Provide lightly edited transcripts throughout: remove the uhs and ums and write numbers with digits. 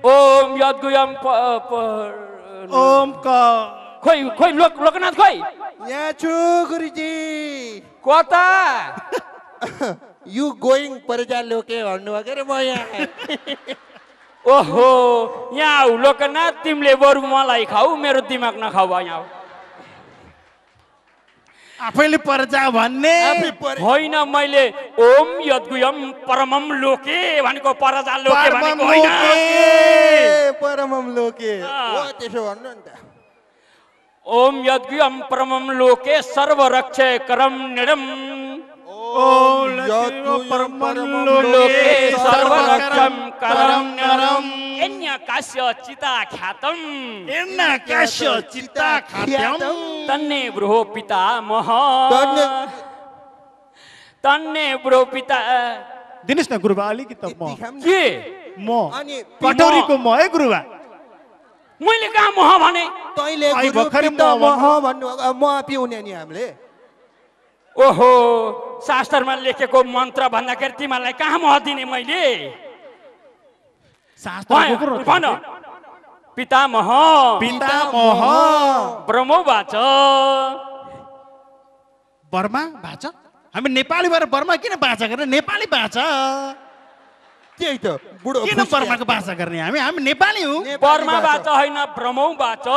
ओम यद्गुयम ओम क खोइ लोकनाथ खोइ यहाँ छु गुरुजी कता यु गोइङ परजा लोके भन्नुभएको रे म यहाँ ओहो यहाँ आऊ लोकनाथ तिमीले बरु मलाई खाऊ मेरो दिमाग नखाऊ यहाँ आफैले परजा भन्ने होइन मैले ओम यद्गुयम परमम लोके भनेको परजा लोके भनेको होइन परमम लोके हो त्यसो भन्नु नि त ओम यद्गुयम परमम लोके सर्वरक्षे करम निडम ओम परमम लोके सर्वरक्षम करम निडम एन्य कास्य चिता ख्यातम तन्ने ब्रो पिता मह तन्ने ब्रो पिता दिनुस् न गुरुबा अलिकति म के म कटोरीको म है गुरुबा मैले कहाँ मह भने तैले गुरु पिता मह भन्नु म पिउने नि हामीले ओहो शास्त्रमा लेखेको मन्त्र भन्दाखेरि तिमीलाई कहाँ मह दिने मैले भन पितामह ब्रह्मो बाच बर्मा बाच हामी नेपाली भएर बर्मा किन बाचा गर्ने नेपाली बाचा त्यही त बुढो किन बर्माको बाचा गर्ने हामी नेपाली हौ बर्मा बाच होइन ब्रह्मो बाच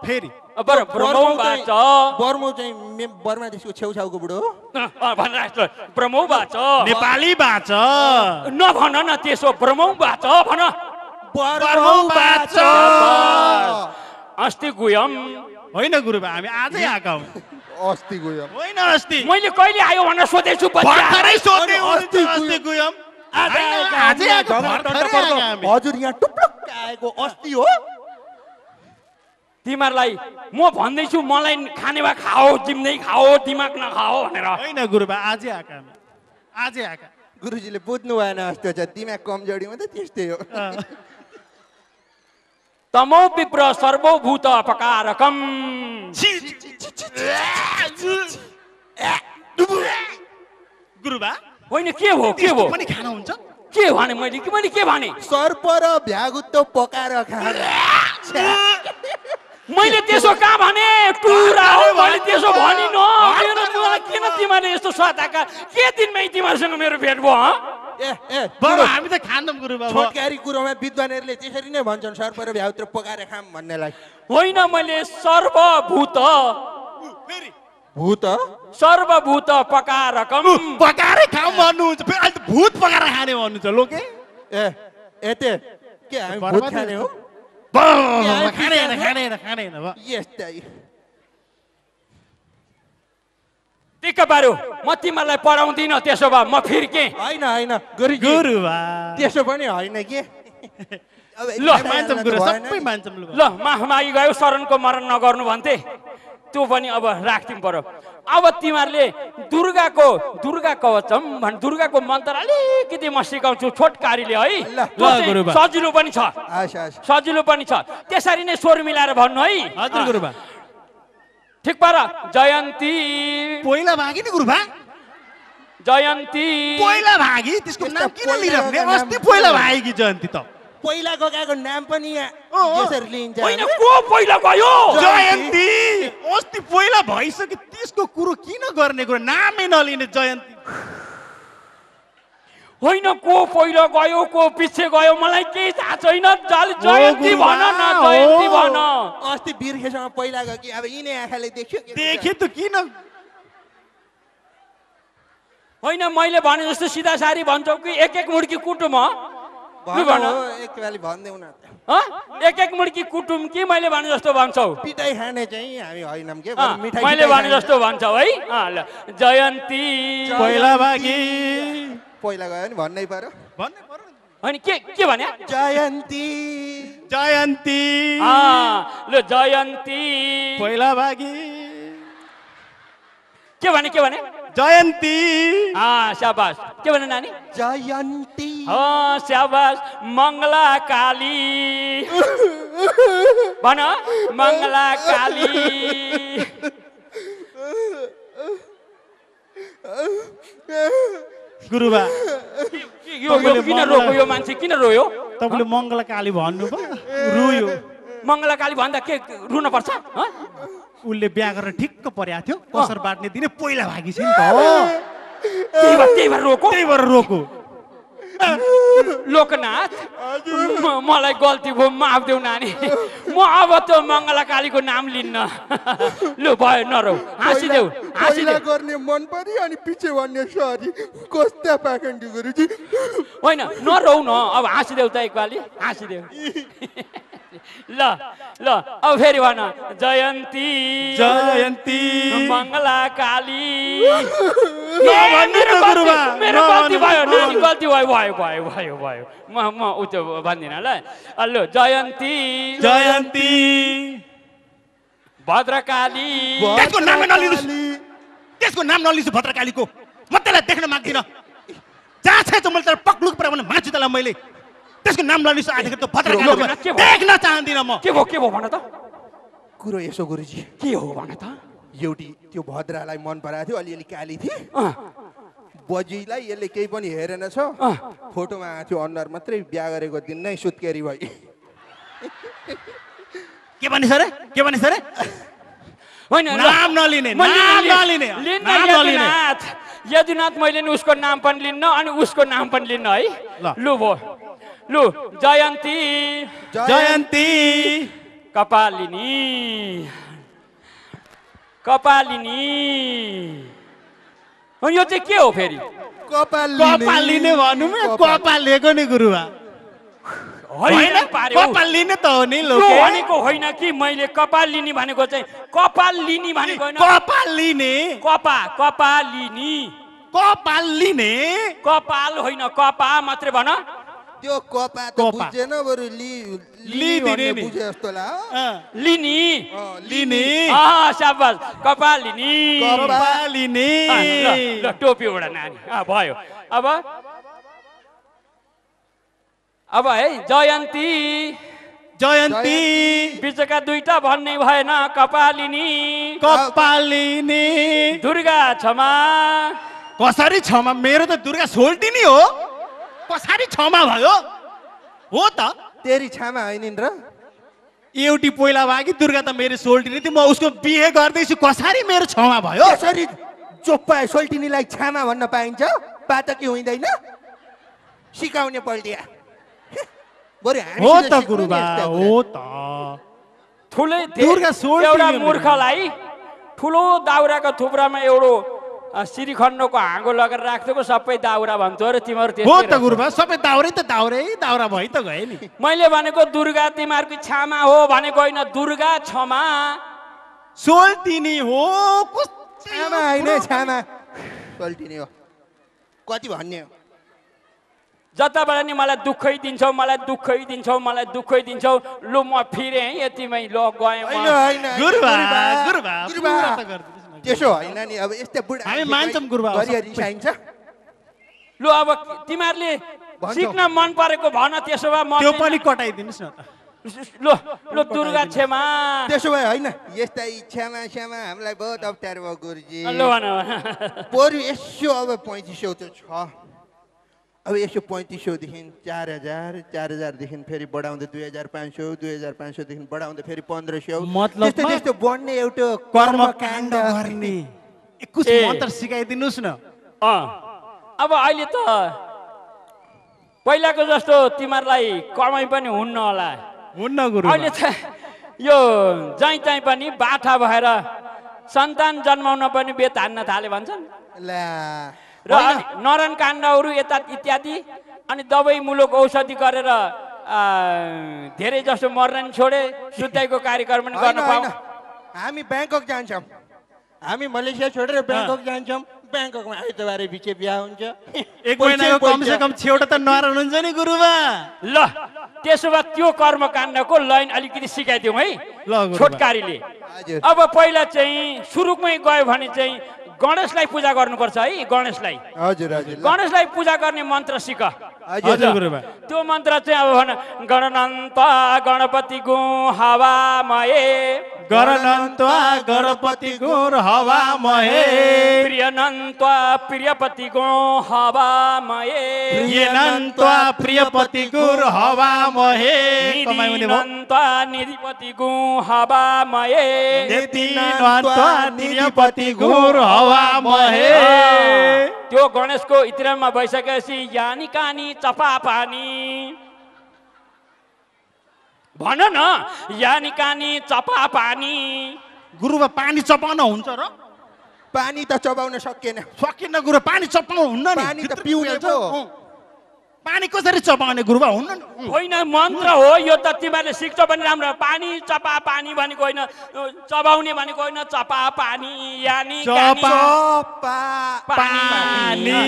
फेरि ब्रह्मो बाच बर्मो चाहिँ बर्मा देशको छेउछाउको बुढो भनेर ब्रह्मो बाच नेपाली बाच नभन न त्यसो ब्रह्मो बाच भन बर्मो बाच अस्ति गुयम होइन गुरुबा हामी आजै आएका हौ अस्ति गुयम होइन अस्ति मैले कहिले आयो भनेर सोधेछु भर्खरै सोधे अस्ति गुयम आजै आएको हजुर यहाँ टुप्लुक्क आएको अस्ति हो तिमीहरूलाई म भन्दैछु मलाई खाने भए खाओ जिम्दै खाओ दिमाग नखाओ भनेर होइन गुरुबा आजै आएका हामी आजै आएका गुरुजीले बुझ्नु भएन जस्तो छ दिमाग कमजोरीमा त त्यस्तै हो तमो विप्र सर्वभूत अपकारकम गुरुबा होइन के हो पनि खाना हुन्छ के भने मैले के भने सर्प र भ्यागुत्तो पकाएर खाने मैले त्यसो कहाँ भने टुरा हो मैले त्यसो भनिन किन तिमीले यस्तो स्वादाका के दिनमै तिमीसँग मेरो भेट भयो हामी त खान्छौँ गुरुबा छोटकारी कुरोमा विद्वानहरूले त्यसरी नै भन्छन् सर्प र भ्यागुत्तो पकाएर खाम भन्नेलाई होइन मैले सर्वभूत भूत सर्वभूत पकारकम पकाएर खाऊ भन्नुहुन्छ फेरि अहिले त भूत पकाएर खाने भन्नुहुन्छ लोके एते के हामी भूत खाने हो खाने यस्तै टिका बारु म तिमीलाई पढाउँदिन त्यसो भए म फिर्के होइन गुरुबा त्यसो पनि होइन के ल मान्छौँ गुरु सबै मान्छौँ ल मागी गयो शरणको मरण नगर्नु भन्थे त्यो पनि अब राख्दिनु पर्यो अब तिमीहरूले दुर्गा कवचम भन् दुर्गाको मन्त्र अलिकति म सिकाउँछु छोटकारीले है सजिलो पनि छ त्यसरी नै स्वर मिलाएर भन्नु है हजुर गुरुबा ठिक पार जयन्ती पहिला भागी नि गुरुबा जयन्ती पहिला भागी त्यसको नाम किन लिइराख्ने अस्ति पहिला भागी जयन्ती त पहिला गएको नाम पनि यसरी लिन्छ होइन को पहिला गयो जयन्ती अस्ति पहिला भइसक्यो त्यसको कुरो किन गर्ने कुरो नामै नलिने जयन्ती होइन को पहिला गयो को पछि गयो मलाई केही थाहा छैन जयन्ती भन न जयन्ती भन अस्ति बिर्खेसँग पहिला गयो कि अब यिनै आँखाले देख्यो त किन होइन मैले भने जस्तो सिधा सारी भन्छौ कि एक मुड्की कुटुम एक मुड्की कुटुम कि मैले भने जस्तो भन्छौ पिटाई खाने चाहिँ हामी होइनम के मैले भने जस्तो भन्छौ है ल जयन्ती पहिला भागी पहिला गयो नि भन्नै पर्यो होइन के भने जयन्ती ल जयन्ती पहिला भागी के भने जयन्ती स्याबास के भने नानी जयन्ती स्याबास मङ्गला काली भन मङ्गला काली गुरुबा यो किन रोयो यो मान्छे किन रोयो तपाईँले मङ्गलकाली भन्नु पो रुयो मङ्गलकाली भन्दा के रुन पर्छ उसले बिहा गरेर ठिक्क परेको थियो कसर बाट्ने दिने पहिला भागी छ नि त त्यही भएर रोको त्यही भएर रोको लोकनाथ मलाई गल्ती भयो माफ देऊ नानी म अब त मङ्गलकालीको नाम लिन्न लु भयो नरौ हाँसिदेऊ पहिला गर्ने मन पर्यो अनि पछि भन्ने सरी कस्ता पाखण्डी गुरुजी होइन नरौ न अब हाँसिदेऊ त एकपालि हाँसिदेऊ ल ल अब फेरि भन जयन्ती जयन्ती मङ्गलकाली भन्नु गुरुबा मेरो गल्ती भयो नानी गल्ती भयो भयो भयो भयो भयो म उ त्यो भन्दिनँ ल लु जयन्ती जयन्ती भद्रकाली त्यसको नाम नलिनुहोस् त्यसको नाम नलिनुहोस् भद्रकालीको म त्यसलाई देख्न माग्दिनँ जहाँ छ मैले तर पक्लुक परेर मान्छु त्यसलाई मैले त्यसको नाम नलिनुहोस् आजको त भद्रकाली देख्न चाहदिनँ म के भयो भन त कुरो यसो गुरुजी के हो भन त एउटी त्यो भद्रालाई मन पराएको थियो अलिअलि काली थिए बजीलाई यसले केही पनि हेरेन छ फोटोमा आएको थियो अनुहार मात्रै बिहा गरेको दिन नै सुत्केरी भई के भनिस् अरे के भनिस् अरे होइन नाम नलिने नाम नलिने नाम नलिने यदुनाथ मैले नि उसको नाम पनि लिन्न अनि उसको नाम पनि लिन्न है लु भो लु जयन्ती जयन्ती कपालिनी कपालिनी यो चाहिँ के हो फेरि कपाल लिने भन्नु कपाल लिएको नि गुरुबा होइन कपाल लिने त हो नि लोके भनेको होइन कि मैले कपाल लिने भनेको चाहिँ कपाल लिने भनेको होइन कपाल लिने कपाल लिने कपाल लिने कपाल होइन कपा मात्रै भन त्यो कपा त बुझेन बरु लिदिने नि बुझे जस्तो ला लिनी लिने शाबास कपाल लिनी कपाल लिने ल टोपी उडा नानी भयो अब है जयन्ती जयन्ती बिचका दुईटा भन्ने भएन कपालिनी कपालिनी दुर्गा क्षमा कसरी क्षमा मेरो त दुर्गा सोल्टिनी हो कसरी क्षमा भयो हो त तेरी क्षमा होइन र एउटी पहिला भागी दुर्गा त मेरो सोल्टिनी थियो म उसको बिहे गर्दैछु कसरी मेरो क्षमा भयो कसरी चोप्पा सोल्टिनीलाई क्षमा भन्न पाइन्छ पातकी हुँदैन सिकाउने पल्टिया हो त गुरुबा हो त ठुलै दुर्गा एउटा मूर्खलाई ठुलो दाउराको थुप्रामा एउटो श्रीखण्डको हाँगो लगेर राख्दिएको सबै दाउरा भन्छौ र तिमीहरू हो त गुरुबा सबै दाउरै त दाउरा भइ त गए नि मैले भनेको दुर्गा तिमीहरूको क्षमा हो भनेको होइन दुर्गा क्षमा सोल्टिनी हो क्षमा होइन क्षमा सोल्टिनी हो कति भन्ने हो जताबाट नि मलाई दुःखै दिन्छौ मलाई दुःखै दिन्छौ लु म फिरे है यतिमै ल गएँ त्यसो होइन नि अब यस्तै बुढा हामी मान्छौँ गुरुबा रिसाइन्छ लु अब तिमीहरूले सिक्न मन परेको भन त्यसो भए म त्यो पनि कटाइदिनुस् न ल दुर्गा क्षमा त्यसो भए होइन यस्ता क्षमा हामीलाई बहुत अप्ठ्यारो भयो गुरुजी ल भन बरु यसो अब 3500 त छ अब यसो 3500देखि 4000देखि फेरि बढाउँदै 2500 देखि बढाउँदै फेरि 1500 मतलब त्यस्तो बढ्ने एउटा कर्मकाण्ड गर्ने कुछ मन्त्र सिकाइदिनुस् न अब अहिले त पहिलाको जस्तो तिमीहरूलाई कमाइ पनि हुन्न होला हुन्न गुरु अहिले त यो जहीँ चाहिँ पनि बाठा भएर सन्तान जन्माउन पनि बेत हान्न थाले भन्छन् र नरन काण्डहरू यता इत्यादि अनि दबाईमूलक औषधि गरेर धेरै जसो मर्न छोडे शुद्धाइको कार्यक्रम पनि गर्न पाऊ हामी ब्याङ्कक जान्छौँ हामी मलेसिया छोडेर ब्याङ्कक जान्छौँ ब्याङ्ककमा आइतबारे बिचे बिहा हुन्छ एक महिनाको कमसे कम छेउटा त नरन हुन्छ नि गुरुबा ल त्यसो भए त्यो कर्मकाण्डको लाइन अलिकति सिकाइदिउँ है छोटकारीले अब पहिला चाहिँ सुरुमै गयो भने चाहिँ गणेशलाई पूजा गर्नुपर्छ है गणेशलाई हजुर गणेशलाई पूजा गर्ने मन्त्र सिक हजुर गुरुबा त्यो मन्त्र चाहिँ अब भन गणनन्त गणपति गु हवामये गणनन्त गणपति गुर हवा महे प्रियनन्त प्रियपति गु हवामये प्रियनन्त प्रियपति गुर हवा महे कमाइ हुने भयो निधिनन्त निधिपति गु हवामये निधिनन्त निधिपति गुर हवा महे त्यो गणेशको इतिहासमा भइसकेपछि यानी कानी चपा पानी भन न यानी कानी चपा पानी गुरुबा पानी चपाउन हुन्छ र पानी त चबाउन सकिएन सकिन्न गुरु पानी चपाउनु हुन्न नि पानी त पिउने पो पानी कसरी चपाउने गुरुबा हुन्न नि होइन मन्त्र हो यो त तिमीहरूले सिक्छौ भने राम्रो पानी चपा पानी भनेको होइन चबाउने भनेको होइन चपा पानी यानी कानी चपा पानी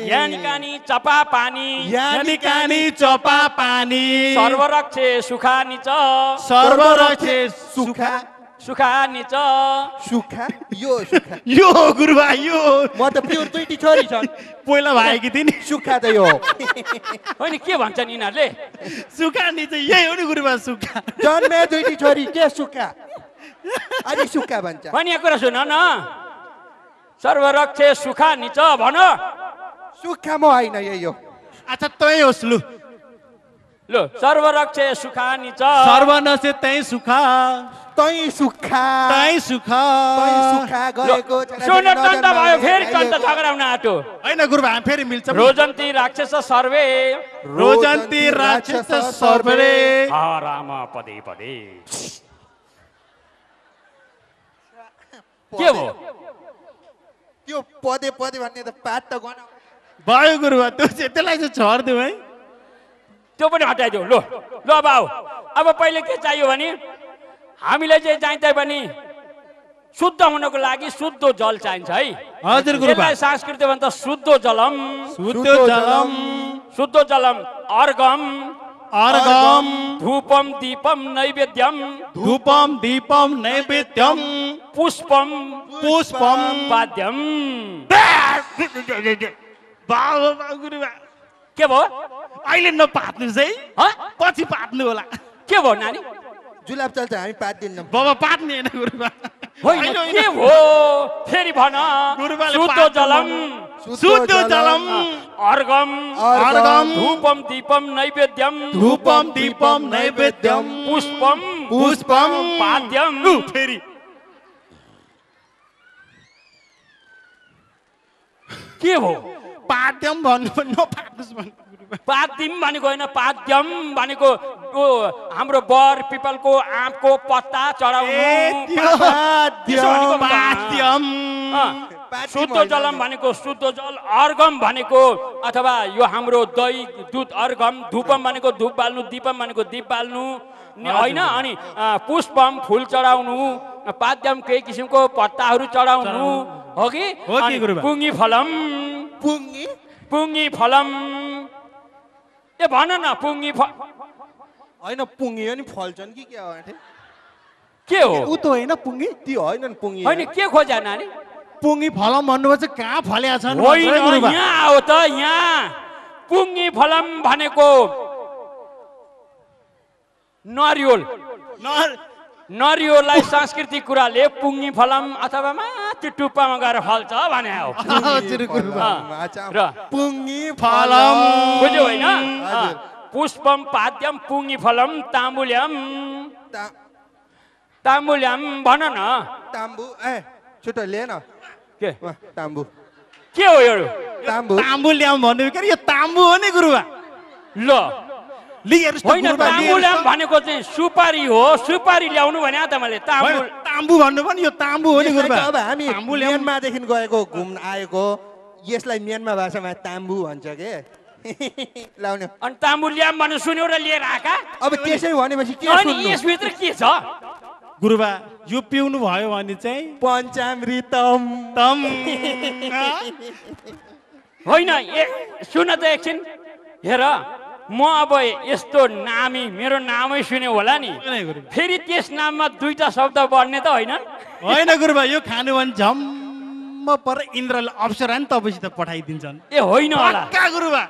यानी कानी चपा पानी यानी कानी चपा पानी सर्वरक्षे सुखानि च सर्वरक्षे सुखा सुखा निच सुखा यो सुखा यो गुरुबा यो म त प्योर दुईटी छोरी छन् पहिला भएकी थिइन् सुखा त यो होइन के भन्छन् यिनीहरूले सुखा नि चाहिँ यही हो नि गुरुबा सुखा जन्मे दुईटी छोरी के सुखा अनि सुखा भन्छ भने यो कुरा सुन न सर्वरक्षे सुखा निच भन सुखा म होइन यही हो अच्छा तै होस् लु लो सर्वरक्षे सुखा निच सर्वनसे तै सुखा तै सुखा तै सुखा तै सुखा गएको सुन टन्ट भयो फेरि टन्ट झगडाउन आँटो होइन गुरुबा हामी फेरि मिल्छ रोजन्ती राक्षस सर्वे रोजन्ती राक्षस सर्वरे हा राम पदे पदे के भयो त्यो पदे पदे भन्ने त पात त गन भयो गुरुबा त्यो चाहिँ त्यसलाई चाहिँ छर्दिउँ है त्यो पनि हटाइदियो लो लो अब आऊ अब पहिले के चाहियो भने हामीलाई चाहिँ चाहिन्छ भने शुद्ध हुनको लागि शुद्ध जल चाहिन्छ है हजुर गुरुबा यसलाई संस्कृत भन्छ शुद्ध जलम शुद्ध जलम शुद्ध जलम अर्घम अर्घम धूपम दीपम नैवेद्यम धूपम दीपम नैवेद्यम पुष्पम पुष्पम पाद्यम बाबु गुरुबा के भयो अहिले नपात्नुहोस् है ह? पछि पात्नु होला के भयो नानी जुलाब चल्छ हामी पात दिन्नौँ बाबा पात्ने होइन गुरुबा होइन के भयो फेरि भन गुरुबाले शुद्ध पात्नु जलम शुद्ध जलम अर्घम अर्घम धूपम दीपम नैवेद्यम धूपम दीपम नैवेद्यम पुष्पम पुष्पम पाद्यम फेरि के भयो पाद्यम भन्नु पनि नपात्नुहोस् भन्नु गुरुबा पाद्यम भनेको होइन पाद्यम भनेको त्यो हाम्रो बर पिपलको आँपको पत्ता चढाउनु त्यो त्यसो भनेको पाद्यम शुद्ध जलम भनेको शुद्ध जल अर्घम भनेको अथवा यो हाम्रो दही दुध अर्घम धूपम भनेको धूप बाल्नु दीपम भनेको दीप बाल्नु होइन अनि पुष्पम फुल चढाउनु पाद्यम केही किसिमको पत्ताहरू चढाउनु हो कि गुरुबा पुङ्गी फलम पुङ्गी पुङ्गी फलम ए भन न पुङ्गी होइन पुङ्गी हो नि फल्छन् कि के हो के हो उ त होइन पुङ्गी त्यो होइन नि पुङ्गी होइन के खोज्या नानी पुङ्गी फलम भन्नुभएको चाहिँ कहाँ फलेका छन् होइन गुरुबा यहाँ आऊ त यहाँ पुङ्गी फलम भनेको नरिवल नरिवललाई सांस्कृतिक कुराले पुङ्गी फलम अथवा माथि टुप्पामा गएर फल्छ भने हो हजुर गुरुबा र पुङ्गी फलम बुझ्यो होइन पुष्पम पाद्यम पुङ्गी फलम ताम्बुल्यम ताम्बुल्यम भन न ताम्बु ए छुट्टो ले न के ताम्बु के हो यो ताम्बु ताम्बु ल्याउँ भन्नु के यो ताम्बु हो नि गुरुबा ल लिएर होइन ताम्बुल्यम भनेको चाहिँ सुपारी हो सुपारी ल्याउनु भने त मैले ताम्बुल ताम्बु भन्नु पनि यो ताम्बु हो नि गुरुबा अब हामी म्यानमारदेखि गएको घुम्न आएको यसलाई म्यानमा भाषामा ताम्बु भन्छ के लाउने अनि ताम्बुल्यम भन्नु सुन्यो र लिएर आएका अब त्यसै भनेपछि के अनि सुन्नु यसभित्र के छ गुरुबा यो पिउनु भयो भने चाहिँ पञ्चामृतम तम होइन सुन त एकछिन हेर म अब यस्तो नामी मेरो नामै सुन्यो होला नि फेरि त्यस नाममा दुईटा शब्द बढ्ने त होइन होइन गुरुबा यो खानु भने झम्म पर इन्द्रले अप्सरा नि तपाईँसित पठाइदिन्छन् ए होइन होला गुरुबा